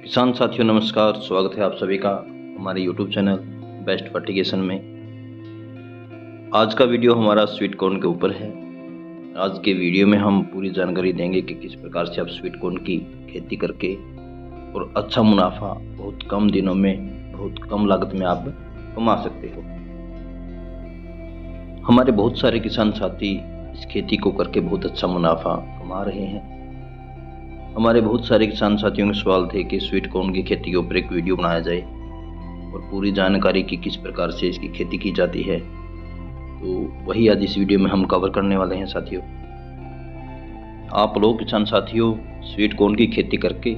किसान साथियों नमस्कार, स्वागत है आप सभी का हमारे YouTube चैनल बेस्ट फर्टिगेशन में। आज का वीडियो हमारा स्वीट कॉर्न के ऊपर है। आज के वीडियो में हम पूरी जानकारी देंगे कि किस प्रकार से आप स्वीट कॉर्न की खेती करके और अच्छा मुनाफा बहुत कम दिनों में बहुत कम लागत में आप कमा सकते हो। हमारे बहुत सारे किसान साथी इस खेती को करके बहुत अच्छा मुनाफा कमा रहे हैं। हमारे बहुत सारे किसान साथियों के सवाल थे कि स्वीट कॉर्न की खेती के ऊपर एक वीडियो बनाया जाए और पूरी जानकारी की किस प्रकार से इसकी खेती की जाती है, तो वही आज इस वीडियो में हम कवर करने वाले हैं साथियों। आप लोग किसान साथियों स्वीट कॉर्न की खेती करके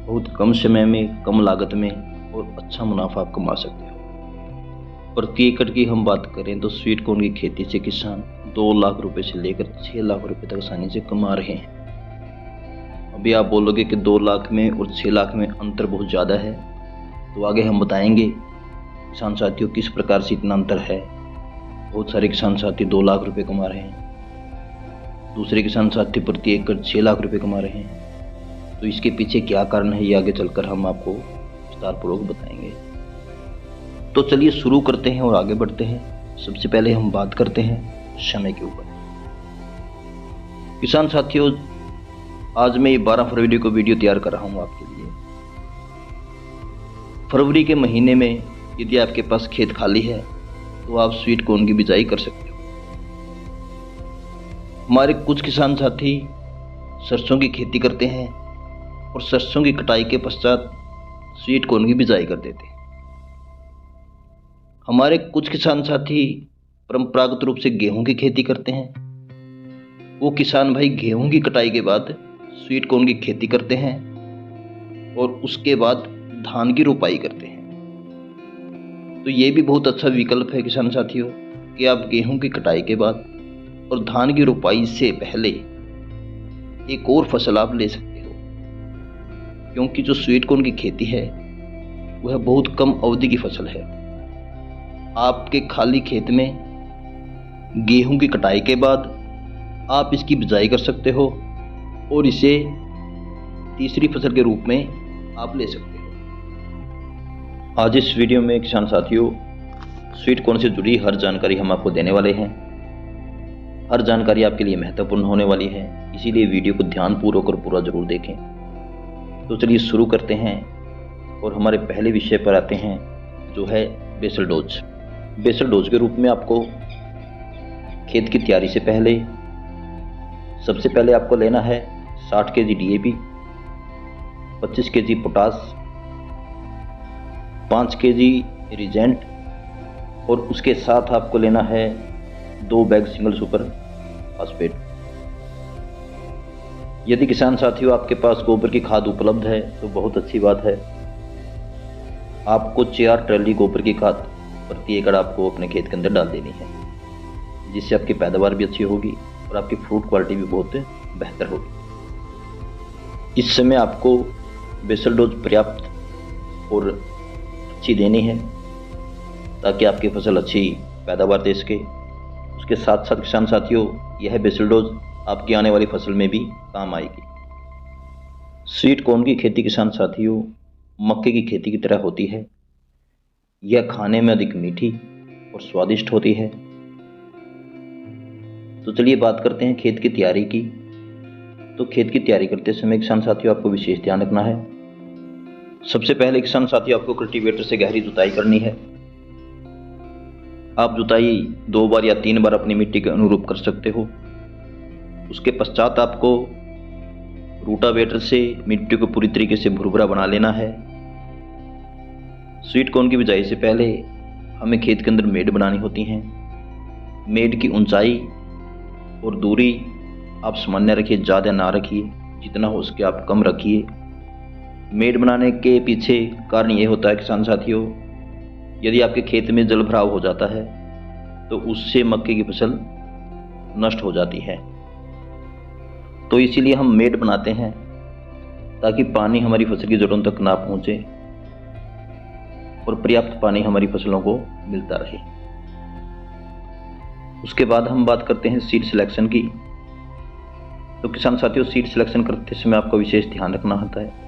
बहुत कम समय में कम लागत में और अच्छा मुनाफा आप कमा सकते हो। प्रति एकड़ की हम बात करें तो स्वीट कॉर्न की खेती से किसान 2 लाख रुपए से लेकर 6 लाख रुपए तक आसानी से कमा रहे हैं। अभी आप बोलोगे कि 2 लाख में और 6 लाख में अंतर बहुत ज़्यादा है, तो आगे हम बताएंगे किसान साथियों किस प्रकार से इतना अंतर है। बहुत सारे किसान साथी 2 लाख रुपए कमा रहे हैं, दूसरे किसान साथी प्रति एकड़ 6 लाख रुपए कमा रहे हैं। तो इसके पीछे क्या कारण है, ये आगे चलकर हम आपको विस्तारपूर्वक बताएंगे। तो चलिए शुरू करते हैं और आगे बढ़ते हैं। सबसे पहले हम बात करते हैं समय के ऊपर। किसान साथियों आज मैं 12 फरवरी को वीडियो तैयार कर रहा हूँ आपके लिए। फरवरी के महीने में यदि आपके पास खेत खाली है तो आप स्वीट कॉर्न की बिजाई कर सकते हो। हमारे कुछ किसान साथी सरसों की खेती करते हैं और सरसों की कटाई के पश्चात स्वीट कॉर्न की बिजाई कर देते हैं। हमारे कुछ किसान साथी परंपरागत रूप से गेहूं की खेती करते हैं। वो किसान भाई गेहूं की कटाई के बाद स्वीट कॉर्न की खेती करते हैं और उसके बाद धान की रोपाई करते हैं। तो ये भी बहुत अच्छा विकल्प है किसान साथियों कि आप गेहूं की कटाई के बाद और धान की रोपाई से पहले एक और फसल आप ले सकते हो, क्योंकि जो स्वीट कॉर्न की खेती है वह बहुत कम अवधि की फसल है। आपके खाली खेत में गेहूं की कटाई के बाद आप इसकी बिजाई कर सकते हो और इसे तीसरी फसल के रूप में आप ले सकते हो। आज इस वीडियो में किसान साथियों स्वीट कॉर्न से जुड़ी हर जानकारी हम आपको देने वाले हैं। हर जानकारी आपके लिए महत्वपूर्ण होने वाली है, इसीलिए वीडियो को ध्यानपूर्वक और पूरा जरूर देखें। तो चलिए शुरू करते हैं और हमारे पहले विषय पर आते हैं, जो है बेसल डोज। बेसल डोज के रूप में आपको खेत की तैयारी से पहले सबसे पहले आपको लेना है 60 kg DAP, 25 kg potash, 5 kg Regent और उसके साथ आपको लेना है 2 बैग सिंगल सुपर फास्फेट। यदि किसान साथियों आपके पास गोबर की खाद उपलब्ध है तो बहुत अच्छी बात है। आपको 4 ट्रॉली गोबर की खाद प्रति एकड़ आपको अपने खेत के अंदर डाल देनी है, जिससे आपकी पैदावार भी अच्छी होगी और आपकी फ्रूट क्वालिटी भी बहुत बेहतर होगी। इस समय आपको बेसल डोज पर्याप्त और अच्छी देनी है ताकि आपकी फसल अच्छी पैदावार दे सके। उसके साथ साथ किसान साथियों यह बेसल डोज आपकी आने वाली फसल में भी काम आएगी। स्वीट कॉर्न की खेती किसान साथियों मक्के की खेती की तरह होती है। यह खाने में अधिक मीठी और स्वादिष्ट होती है। तो चलिए बात करते हैं खेत की तैयारी की। तो खेत की तैयारी करते समय किसान साथियों आपको विशेष ध्यान रखना है। सबसे पहले किसान साथियों आपको कल्टीवेटर से गहरी जुताई करनी है। आप जुताई 2 बार या 3 बार अपनी मिट्टी के अनुरूप कर सकते हो। उसके पश्चात आपको रूटावेटर से मिट्टी को पूरी तरीके से भुरभुरा बना लेना है। स्वीट कॉर्न की बिजाई से पहले हमें खेत के अंदर मेड़ बनानी होती हैं। मेड़ की ऊंचाई और दूरी आप सामान्य रखिए, ज़्यादा ना रखिए, जितना हो सके आप कम रखिए। मेड़ बनाने के पीछे कारण ये होता है किसान साथियों, यदि आपके खेत में जल भराव हो जाता है तो उससे मक्के की फसल नष्ट हो जाती है। तो इसीलिए हम मेड़ बनाते हैं ताकि पानी हमारी फसल की जड़ों तक ना पहुँचे और पर्याप्त पानी हमारी फसलों को मिलता रहे। उसके बाद हम बात करते हैं सीड सिलेक्शन की। तो किसान साथियों सीड सिलेक्शन करते समय आपको विशेष ध्यान रखना होता है।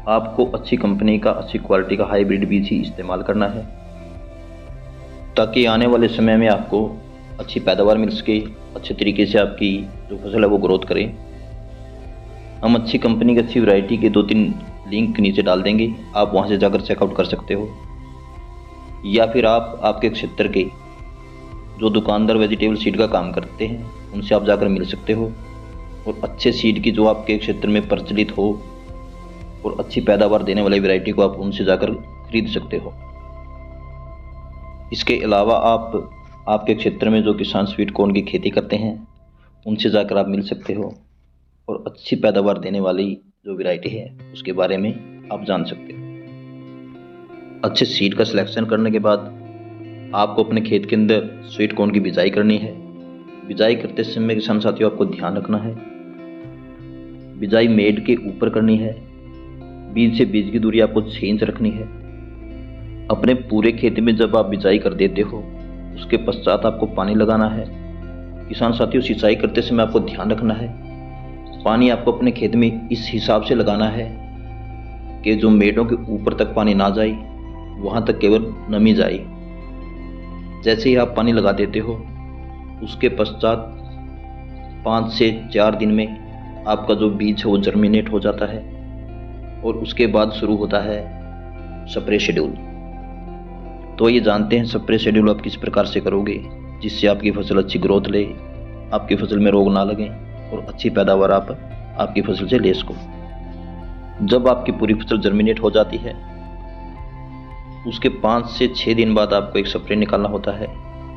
आपको अच्छी कंपनी का, अच्छी क्वालिटी का हाइब्रिड बीज ही इस्तेमाल करना है, ताकि आने वाले समय में आपको अच्छी पैदावार मिल सके, अच्छे तरीके से आपकी जो फसल है वो ग्रोथ करे। हम अच्छी कंपनी की अच्छी वैरायटी के 2-3 लिंक नीचे डाल देंगे, आप वहाँ से जाकर चेकआउट कर सकते हो, या फिर आप आपके क्षेत्र के जो दुकानदार वेजिटेबल सीड का काम करते हैं उनसे आप जाकर मिल सकते हो, और अच्छे सीड की जो आपके क्षेत्र में प्रचलित हो और अच्छी पैदावार देने वाली वैरायटी को आप उनसे जाकर खरीद सकते हो। इसके अलावा आप आपके क्षेत्र में जो किसान स्वीट कॉर्न की खेती करते हैं उनसे जाकर आप मिल सकते हो, और अच्छी पैदावार देने वाली जो वैरायटी है उसके बारे में आप जान सकते हो। अच्छे सीड का सिलेक्शन करने के बाद आपको अपने खेत के अंदर स्वीट कॉर्न की बिजाई करनी है। बिजाई करते समय किसान साथियों आपको ध्यान रखना है, बिजाई मेड के ऊपर करनी है, बीज से बीज की दूरी आपको 6 इंच रखनी है। अपने पूरे खेत में जब आप बिजाई कर देते हो उसके पश्चात आपको पानी लगाना है। किसान साथियों, सिंचाई करते समय आपको ध्यान रखना है, पानी आपको अपने खेत में इस हिसाब से लगाना है कि जो मेड़ों के ऊपर तक पानी ना जाए, वहाँ तक केवल नमी जाए। जैसे ही आप पानी लगा देते हो उसके पश्चात 5 से 4 दिन में आपका जो बीज है वो जर्मिनेट हो जाता है, और उसके बाद शुरू होता है स्प्रे शेड्यूल। तो ये जानते हैं स्प्रे शेड्यूल आप किस प्रकार से करोगे जिससे आपकी फसल अच्छी ग्रोथ ले, आपकी फसल में रोग ना लगे और अच्छी पैदावार आप आपकी फसल से ले सको। जब आपकी पूरी फसल जर्मिनेट हो जाती है उसके 5 से 6 दिन बाद आपको एक स्प्रे निकालना होता है।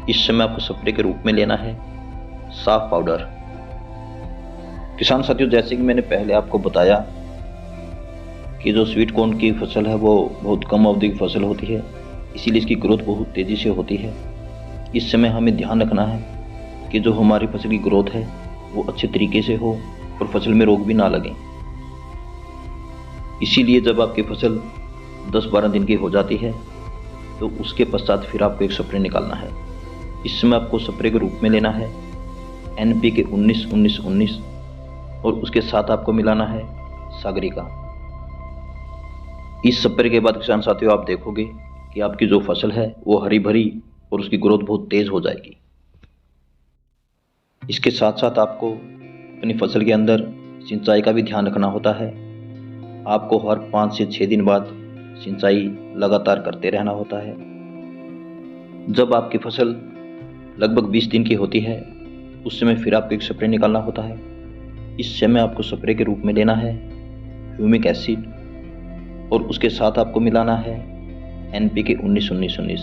इस समय आपको स्प्रे के रूप में लेना है साफ पाउडर। किसान साथियों, जैसे कि मैंने पहले आपको बताया कि जो स्वीट कॉर्न की फसल है वो बहुत कम अवधि की फसल होती है, इसीलिए इसकी ग्रोथ बहुत तेज़ी से होती है। इस समय हमें ध्यान रखना है कि जो हमारी फसल की ग्रोथ है वो अच्छे तरीके से हो और फसल में रोग भी ना लगे। इसीलिए जब आपकी फसल 10-12 दिन की हो जाती है तो उसके पश्चात फिर आपको एक स्प्रे निकालना है। इस समय आपको स्प्रे के रूप में लेना है NPK 19-19-19, और उसके साथ आपको मिलाना है सागरिका। इस स्प्रे के बाद किसान साथियों आप देखोगे कि आपकी जो फसल है वो हरी भरी और उसकी ग्रोथ बहुत तेज़ हो जाएगी। इसके साथ साथ आपको अपनी फसल के अंदर सिंचाई का भी ध्यान रखना होता है। आपको हर 5 से 6 दिन बाद सिंचाई लगातार करते रहना होता है। जब आपकी फसल लगभग 20 दिन की होती है उस समय फिर आपको एक स्प्रे निकालना होता है। इस समय आपको स्प्रे के रूप में लेना है ह्यूमिक एसिड, और उसके साथ आपको मिलाना है NPK 19-19-19।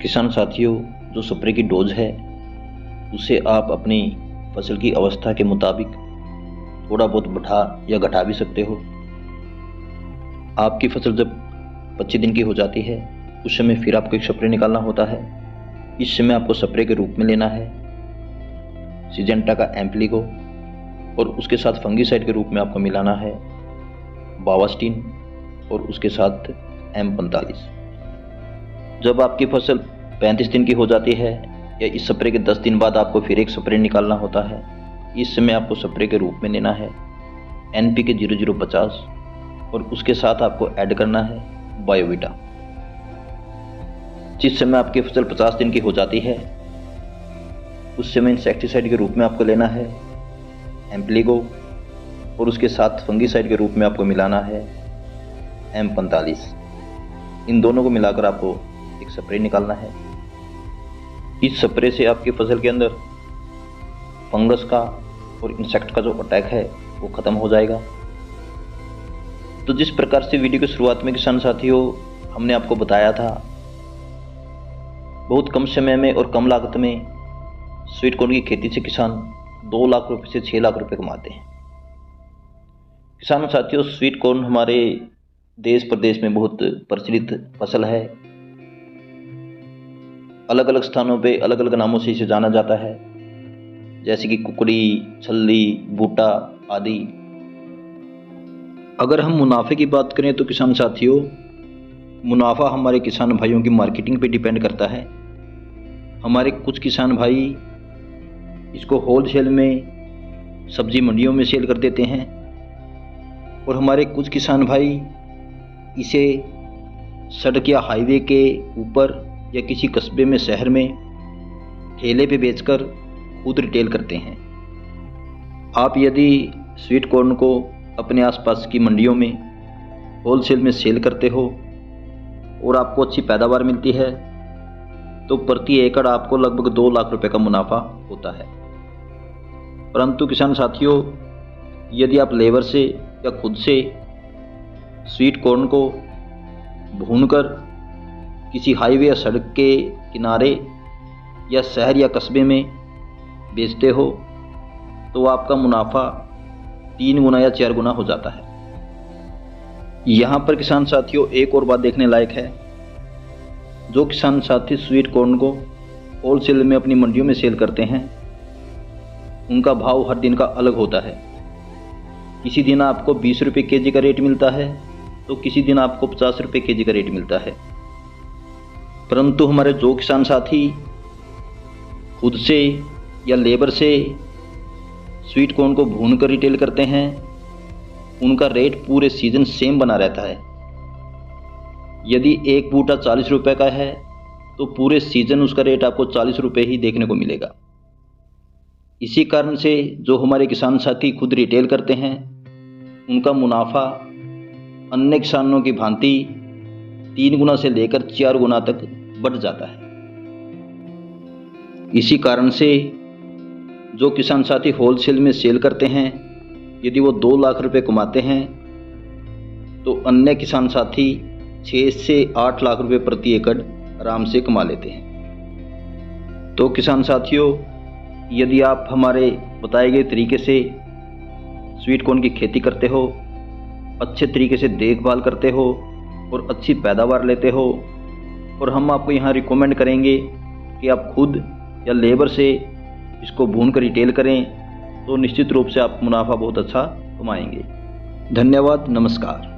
किसान साथियों, जो स्प्रे की डोज है उसे आप अपनी फसल की अवस्था के मुताबिक थोड़ा बहुत बढ़ा या घटा भी सकते हो। आपकी फसल जब 25 दिन की हो जाती है उस समय फिर आपको एक स्प्रे निकालना होता है। इस समय आपको स्प्रे के रूप में लेना है सिजेंटा का एम्प्लीगो, और उसके साथ फंगीसाइड के रूप में आपको मिलाना है बावास्टिन, और उसके साथ M45। जब आपकी फसल 35 दिन की हो जाती है या इस स्प्रे के 10 दिन बाद आपको फिर एक स्प्रे निकालना होता है। इस समय आपको स्प्रे के रूप में लेना है NPK 0050, और उसके साथ आपको ऐड करना है बायोवीटा। जिस समय आपकी फसल 50 दिन की हो जाती है उस समय इंसेक्टिसाइड के रूप में आपको लेना है एम्प्लीगो, और उसके साथ फंगीसाइड के रूप में आपको मिलाना है M45। इन दोनों को मिलाकर आपको एक स्प्रे निकालना है। इस स्प्रे से आपकी फसल के अंदर फंगस का और इंसेक्ट का जो अटैक है वो ख़त्म हो जाएगा। तो जिस प्रकार से वीडियो की शुरुआत में किसान साथियों हमने आपको बताया था, बहुत कम समय में और कम लागत में स्वीट कॉर्न की खेती से किसान 2 लाख रुपए से 6 लाख रुपए कमाते हैं। किसानों साथियों, स्वीट कॉर्न हमारे देश प्रदेश में बहुत प्रचलित फसल है। अलग अलग स्थानों पे अलग अलग नामों से इसे जाना जाता है, जैसे कि कुकड़ी, छल्ली, बूटा आदि। अगर हम मुनाफे की बात करें तो किसान साथियों, मुनाफा हमारे किसान भाइयों की मार्केटिंग पे डिपेंड करता है। हमारे कुछ किसान भाई इसको होलसेल में सब्जी मंडियों में सेल कर देते हैं, और हमारे कुछ किसान भाई इसे सड़क या हाईवे के ऊपर या किसी कस्बे में, शहर में ठेले पे बेचकर खुद रिटेल करते हैं। आप यदि स्वीट कॉर्न को अपने आसपास की मंडियों में होलसेल में सेल करते हो और आपको अच्छी पैदावार मिलती है तो प्रति एकड़ आपको लगभग 2 लाख रुपए का मुनाफा होता है। परंतु किसान साथियों, यदि आप लेबर से या खुद से स्वीट कॉर्न को भूनकर किसी हाईवे या सड़क के किनारे या शहर या कस्बे में बेचते हो तो आपका मुनाफा 3 गुना या 4 गुना हो जाता है। यहाँ पर किसान साथियों एक और बात देखने लायक है। जो किसान साथी स्वीट कॉर्न को होलसेल में अपनी मंडियों में सेल करते हैं उनका भाव हर दिन का अलग होता है। किसी दिन आपको 20 रुपये केजी का रेट मिलता है तो किसी दिन आपको 50 रुपये केजी का रेट मिलता है। परंतु हमारे जो किसान साथी खुद से या लेबर से स्वीट कॉर्न को भून कर रिटेल करते हैं उनका रेट पूरे सीजन सेम बना रहता है। यदि एक बूटा 40 रुपये का है तो पूरे सीजन उसका रेट आपको 40 रुपये ही देखने को मिलेगा। इसी कारण से जो हमारे किसान साथी खुद रिटेल करते हैं उनका मुनाफा अन्य किसानों की भांति 3 गुना से लेकर 4 गुना तक बढ़ जाता है। इसी कारण से जो किसान साथी होलसेल में सेल करते हैं यदि वो 2 लाख रुपए कमाते हैं तो अन्य किसान साथी 6 से 8 लाख रुपए प्रति एकड़ आराम से कमा लेते हैं। तो किसान साथियों, यदि आप हमारे बताए गए तरीके से स्वीट कॉर्न की खेती करते हो, अच्छे तरीके से देखभाल करते हो और अच्छी पैदावार लेते हो, और हम आपको यहाँ रिकमेंड करेंगे कि आप खुद या लेबर से इसको भून कर रिटेल करें तो निश्चित रूप से आप मुनाफा बहुत अच्छा कमाएंगे। धन्यवाद, नमस्कार।